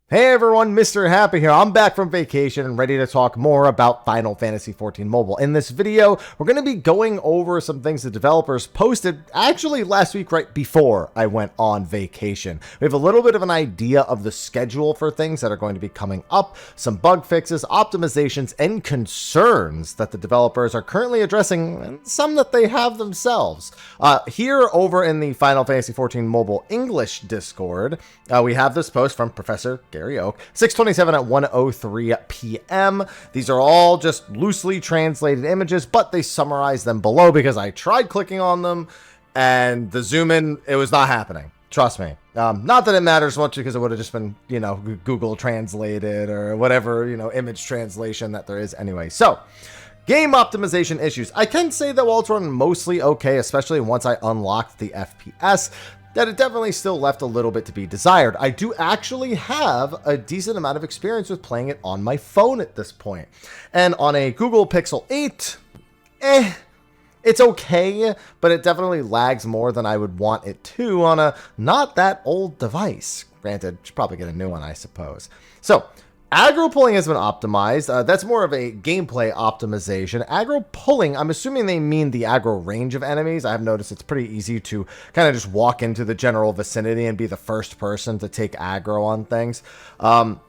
Hey everyone, Mr. Happy here. I'm back from vacation and ready to talk more about Final Fantasy XIV Mobile. In this video, we're going to be going over some things the developers posted actually last week right before I went on vacation. We have a little bit of an idea of the schedule for things that are going to be coming up, some bug fixes, optimizations, and concerns that the developers are currently addressing, and some that they have themselves. Here over in the Final Fantasy XIV Mobile English Discord, we have this post from Professor Gary Oak, 627 at 1:03 p.m. These are all just loosely translated images, but they summarize them below because I tried clicking on them and the zoom in, it was not happening. Trust me. Not that it matters much because it would have just been, Google translated or whatever, image translation that there is anyway. So, game optimization issues. I can say that while it's running mostly okay, especially once I unlocked the FPS, that it definitely still left a little bit to be desired. I do actually have a decent amount of experience with playing it on my phone at this point. And on a Google Pixel 8, it's okay, but it definitely lags more than I would want it to on a not that old device. Granted, should probably get a new one, I suppose. So, aggro pulling has been optimized. That's more of a gameplay optimization. Aggro pulling, I'm assuming they mean the aggro range of enemies. I have noticed it's pretty easy to kind of just walk into the general vicinity and be the first person to take aggro on things.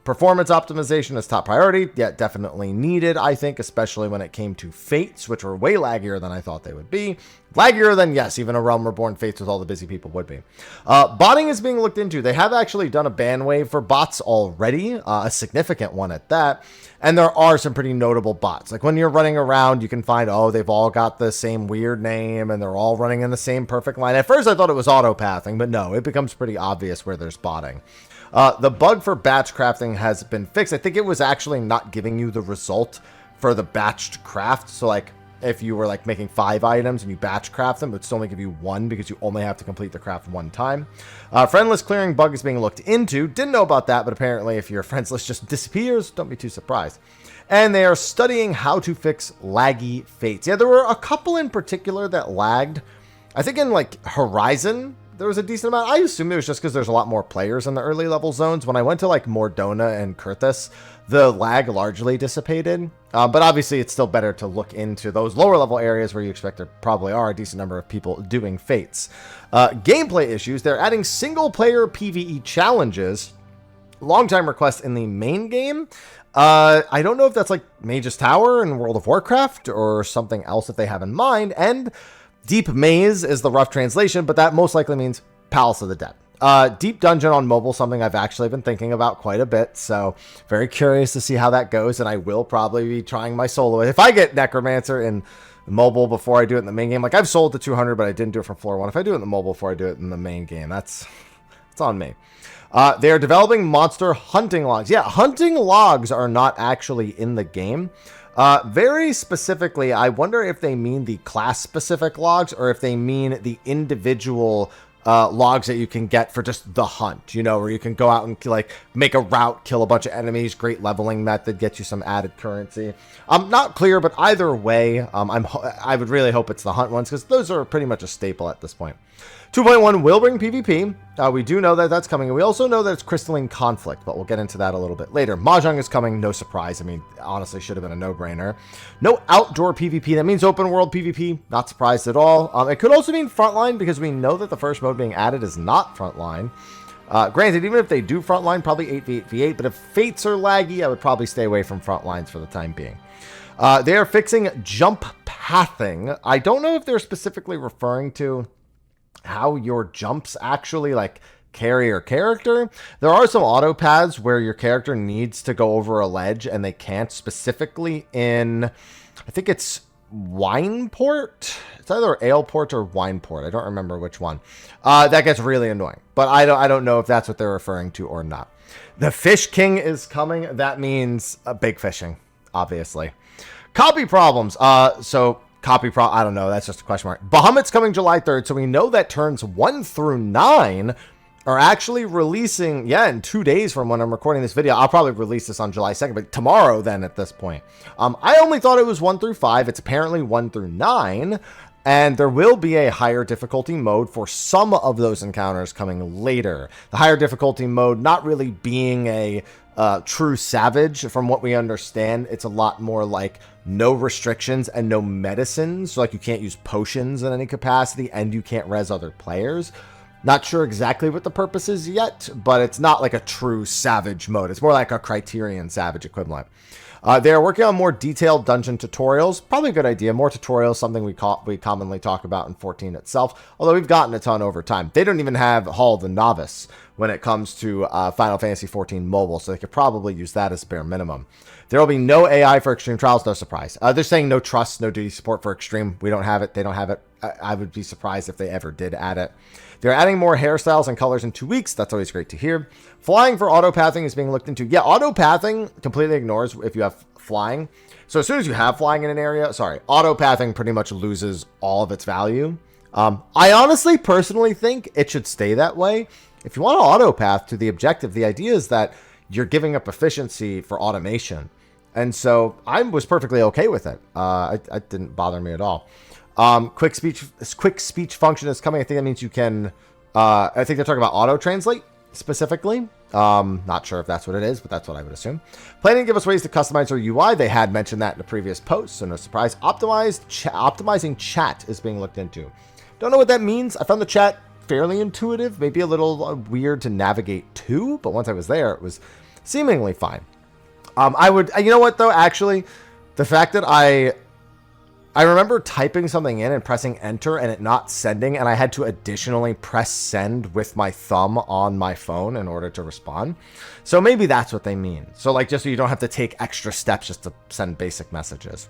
Performance optimization is top priority, yet definitely needed, I think, especially when it came to Fates, which were way laggier than I thought they would be. Laggier than, yes, even a Realm Reborn Fates with all the busy people would be. Botting is being looked into. They have actually done a ban wave for bots already, a significant one at that, and there are some pretty notable bots. Like when you're running around, you can find, oh, they've all got the same weird name, and they're all running in the same perfect line. At first, I thought it was auto-pathing, but no, it becomes pretty obvious where there's botting. The bug for batch crafting has been fixed. I think it was actually not giving you the result for the batched craft. So like if you were like making 5 items and you batch craft them, it would still only give you 1 because you only have to complete the craft 1 time. Friendless clearing bug is being looked into. Didn't know about that, but apparently if your friends list just disappears, don't be too surprised. And they are studying how to fix laggy fates. Yeah, there were a couple in particular that lagged. I think in like Horizon, there was a decent amount. I assume it was just because there's a lot more players in the early level zones. When I went to like Mordona and Kurthus, the lag largely dissipated. But obviously it's still better to look into those lower level areas where you expect there probably are a decent number of people doing fates. Gameplay issues. They're adding single player PvE challenges. Long-time request in the main game. I don't know if that's like Mage's Tower in World of Warcraft or something else that they have in mind. And Deep Maze is the rough translation, but that most likely means Palace of the Dead. Deep Dungeon on mobile, something I've actually been thinking about quite a bit, so very curious to see how that goes, and I will probably be trying my solo. If I get Necromancer in mobile before I do it in the main game, like I've sold the 200, but I didn't do it from floor 1. If I do it in the mobile before I do it in the main game, it's on me. They are developing monster hunting logs. Yeah, hunting logs are not actually in the game. Very specifically, I wonder if they mean the class-specific logs or if they mean the individual logs that you can get for just the hunt, where you can go out and like make a route, kill a bunch of enemies, great leveling method, get you some added currency. I'm not clear, but either way, I would really hope it's the hunt ones because those are pretty much a staple at this point. 2.1 will bring PvP. We do know that that's coming, and we also know that it's Crystalline Conflict, but we'll get into that a little bit later. Mahjong is coming, no surprise. I mean, honestly, should have been a no-brainer. No outdoor PvP. That means open world PvP. Not surprised at all. It could also mean frontline because we know that the first mode being added is not frontline. Granted, even if they do frontline, probably 8v8v8, but if fates are laggy, I would probably stay away from frontlines for the time being. They are fixing jump pathing. I don't know if they're specifically referring to how your jumps actually like carry your character. There are some auto paths where your character needs to go over a ledge and they can't, specifically in, I think it's Wineport. It's either Aleport or Wineport. I don't remember which one. That gets really annoying, but I don't know if that's what they're referring to or not. The Fish King is coming. That means big fishing, obviously. Copy problems. I don't know. That's just a question mark. Bahamut's coming July 3rd, so we know that turns 1 through 9 are actually releasing, in 2 days from when I'm recording this video. I'll probably release this on July 2nd, but tomorrow then at this point. I only thought it was 1 through 5. It's apparently 1 through 9. And there will be a higher difficulty mode for some of those encounters coming later. The higher difficulty mode not really being a true savage. From what we understand, it's a lot more like no restrictions and no medicines. So like you can't use potions in any capacity and you can't res other players. Not sure exactly what the purpose is yet, but it's not like a true savage mode. It's more like a Criterion Savage equivalent. They are working on more detailed dungeon tutorials. Probably a good idea. More tutorials, something we commonly talk about in 14 itself, although we've gotten a ton over time. They don't even have Hall of the Novice when it comes to Final Fantasy 14 mobile, so they could probably use that as bare minimum. There will be no AI for Extreme Trials, no surprise. They're saying no trust, no duty support for Extreme. We don't have it. They don't have it. I would be surprised if they ever did add it. They're adding more hairstyles and colors in 2 weeks. That's always great to hear. Flying for auto-pathing is being looked into. Yeah, auto-pathing completely ignores if you have flying. So as soon as you have flying in an area, auto-pathing pretty much loses all of its value. I honestly, personally think it should stay that way. If you want to auto-path to the objective, the idea is that you're giving up efficiency for automation. And so I was perfectly okay with it. It didn't bother me at all. Quick speech function is coming. I think that means you can, I think they're talking about auto translate specifically. Not sure if that's what it is, but that's what I would assume. Planning to give us ways to customize our UI. They had mentioned that in a previous post, so no surprise. Optimizing chat is being looked into. Don't know what that means. I found the chat fairly intuitive, maybe a little weird to navigate to, but once I was there, it was seemingly fine. You know what though, actually, the fact that I remember typing something in and pressing enter and it not sending, and I had to additionally press send with my thumb on my phone in order to respond. So maybe that's what they mean. So like, just so you don't have to take extra steps just to send basic messages.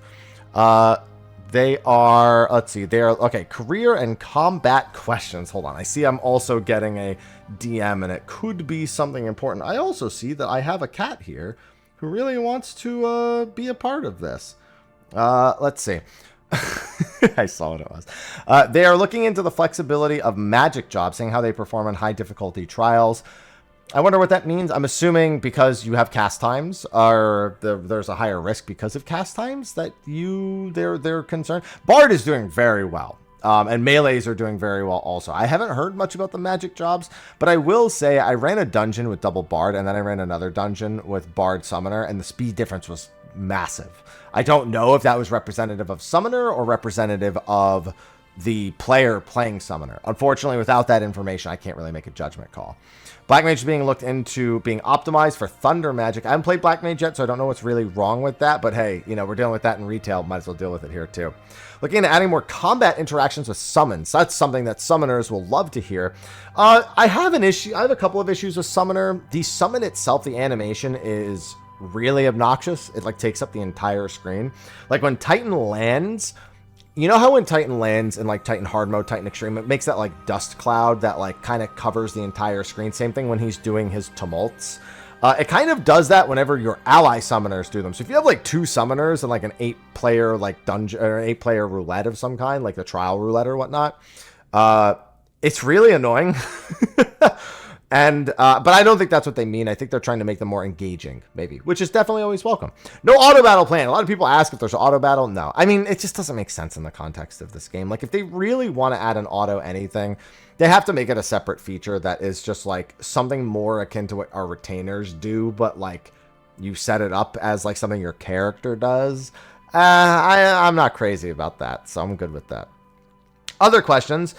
They are, okay, career and combat questions. Hold on. I see I'm also getting a DM and it could be something important. I also see that I have a cat here who really wants to be a part of this. Let's see. I saw what it was. They are looking into the flexibility of magic jobs, seeing how they perform in high difficulty trials. I wonder what that means. I'm assuming because you have cast times, or there's a higher risk because of cast times that they're concerned. Bard is doing very well. And melees are doing very well also. I haven't heard much about the magic jobs, but I will say I ran a dungeon with double Bard, and then I ran another dungeon with Bard Summoner, and the speed difference was massive. I don't know if that was representative of Summoner or representative of the player playing Summoner. Unfortunately, without that information, I can't really make a judgment call. Black Mage is being looked into being optimized for Thunder Magic. I haven't played Black Mage yet, so I don't know what's really wrong with that. But hey, you know, we're dealing with that in retail. Might as well deal with it here too. Looking into adding more combat interactions with summons. That's something that summoners will love to hear. I have an issue. I have a couple of issues with Summoner. The summon itself, the animation is really obnoxious. It like takes up the entire screen. Like when Titan lands, you know how when Titan lands in like Titan hard mode, Titan extreme, it makes that like dust cloud that like kind of covers the entire screen. Same thing when he's doing his tumults. It kind of does that whenever your ally summoners do them. So if you have like 2 summoners and like an 8-player like dungeon or 8-player roulette of some kind, like the trial roulette or whatnot, it's really annoying. And but I don't think that's what they mean. I think they're trying to make them more engaging, maybe, which is definitely always welcome. No auto battle plan. A lot of people ask if there's an auto battle. No, I mean, it just doesn't make sense in the context of this game. Like if they really want to add an auto anything, they have to make it a separate feature that is just like something more akin to what our retainers do, but like you set it up as like something your character does. I'm not crazy about that, so I'm good with that. Other questions.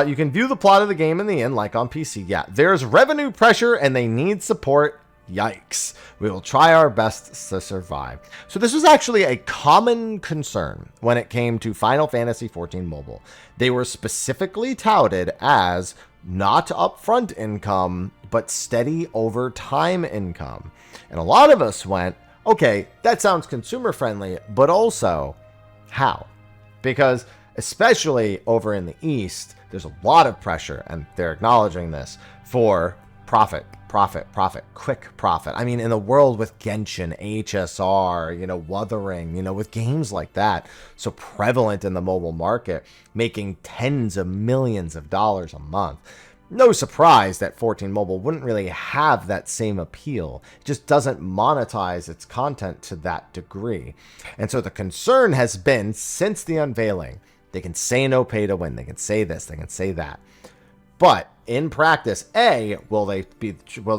You can view the plot of the game in the end, like on PC. Yeah, there's revenue pressure and they need support. Yikes. We will try our best to survive. So this was actually a common concern when it came to Final Fantasy XIV Mobile. They were specifically touted as not upfront income, but steady over time income. And a lot of us went, okay, that sounds consumer friendly, but also how? Because especially over in the East, there's a lot of pressure, and they're acknowledging this, for profit, quick profit. I mean, in the world with Genshin, HSR, you know, Wuthering, you know, with games like that, so prevalent in the mobile market, making tens of millions of dollars a month. No surprise that 14 Mobile wouldn't really have that same appeal. It just doesn't monetize its content to that degree. And so the concern has been, since the unveiling, They can say no pay to win. They can say this. They can say that. But in practice, will they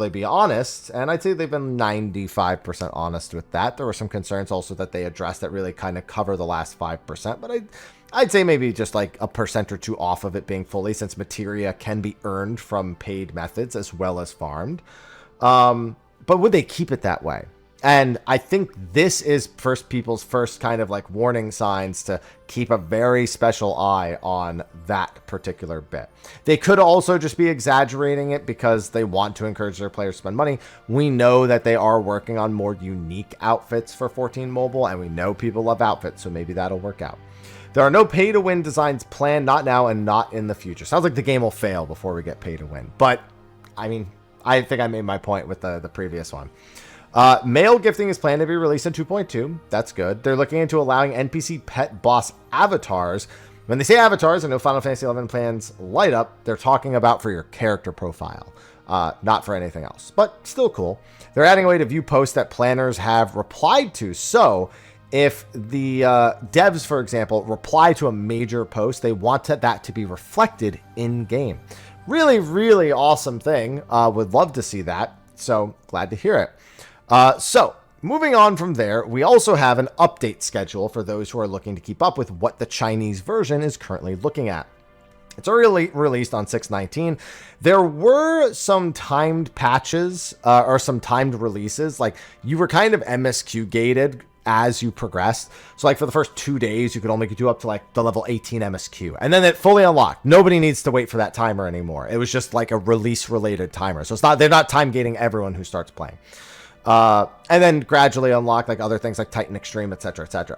be honest? And I'd say they've been 95% honest with that. There were some concerns also that they addressed that really kind of cover the last 5%. But I'd say maybe just like a percent or two off of it being fully, since materia can be earned from paid methods as well as farmed. But would they keep it that way? And I think this is people's first kind of like warning signs to keep a very special eye on that particular bit. They could also just be exaggerating it because they want to encourage their players to spend money. We know that they are working on more unique outfits for 14 Mobile, and we know people love outfits, so maybe that'll work out. There are no pay-to-win designs planned, not now and not in the future. Sounds like the game will fail before we get pay-to-win. But, I mean, I think I made my point with the previous one. Mail gifting is planned to be released in 2.2. That's good. They're looking into allowing NPC pet boss avatars. When they say avatars, I know Final Fantasy XI plans light up. They're talking about for your character profile, not for anything else. But still cool. They're adding a way to view posts that planners have replied to. So if the devs, for example, reply to a major post, they want that to be reflected in-game. Really, really awesome thing. Would love to see that. So glad to hear it. So moving on from there, we also have an update schedule for those who are looking to keep up with what the Chinese version is currently looking at. It's already released on 6/19. There were some timed patches or some timed releases. Like you were kind of MSQ gated as you progressed. So like for the first 2 days, you could only do up to like the level 18 MSQ. And then it fully unlocked. Nobody needs to wait for that timer anymore. It was just like a release related timer. So they're not time gating everyone who starts playing. And then gradually unlock like other things like Titan Extreme, etc., etc.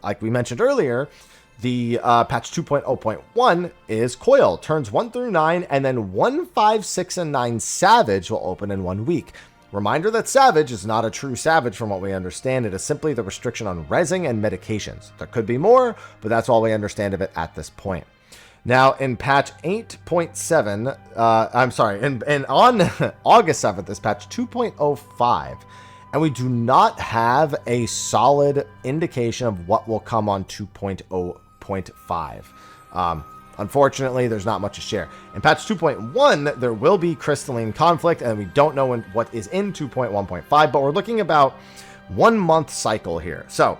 Like we mentioned earlier, the patch 2.0.1 is Coil, turns 1 through 9, and then 1, 5, 6, and 9 Savage will open in 1 week. Reminder that Savage is not a true Savage from what we understand. It is simply the restriction on rezzing and medications. There could be more, but that's all we understand of it at this point. Now, in patch 8.7, on August 7th is patch 2.05, and we do not have a solid indication of what will come on 2.0.5. Unfortunately, there's not much to share. In patch 2.1, there will be Crystalline Conflict, and we don't know what is in 2.1.5, but we're looking about 1 month cycle here. So,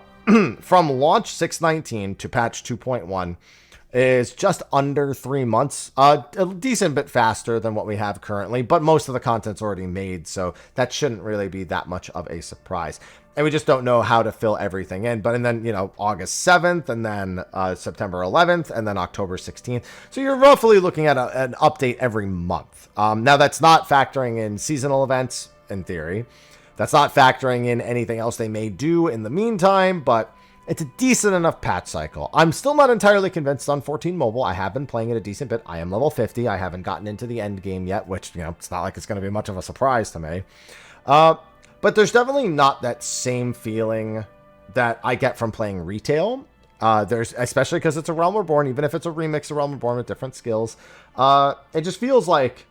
from launch 6/19 to patch 2.1, is just under 3 months, a decent bit faster than what we have currently, but most of the content's already made, so that shouldn't really be that much of a surprise. And we just don't know how to fill everything in. But and then, August 7th, and then September 11th, and then October 16th. So you're roughly looking at an update every month. Now, that's not factoring in seasonal events, in theory. That's not factoring in anything else they may do in the meantime, but it's a decent enough patch cycle. I'm still not entirely convinced on 14 Mobile. I have been playing it a decent bit. I am level 50. I haven't gotten into the end game yet, which, it's not like it's going to be much of a surprise to me. But there's definitely not that same feeling that I get from playing retail. Especially because it's a Realm Reborn, even if it's a remix of Realm Reborn with different skills. It just feels like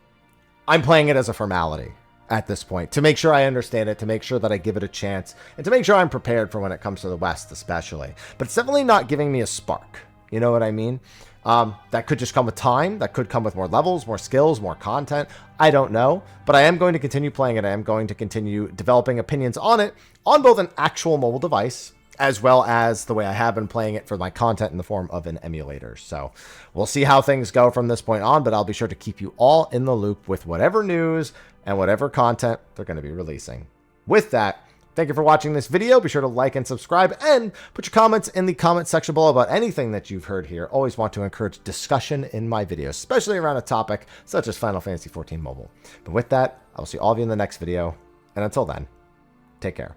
I'm playing it as a formality at this point, to make sure I understand it, to make sure that I give it a chance, and to make sure I'm prepared for when it comes to the West, especially. But it's definitely not giving me a spark. You know what I mean? That could just come with time. That could come with more levels, more skills, more content. I don't know. But I am going to continue playing it. I am going to continue developing opinions on it on both an actual mobile device as well as the way I have been playing it for my content in the form of an emulator. So we'll see how things go from this point on, but I'll be sure to keep you all in the loop with whatever news and whatever content they're going to be releasing. With that, thank you for watching this video. Be sure to like and subscribe, and put your comments in the comment section below about anything that you've heard here. Always want to encourage discussion in my videos, especially around a topic such as Final Fantasy XIV Mobile. But with that, I will see all of you in the next video, and until then, take care.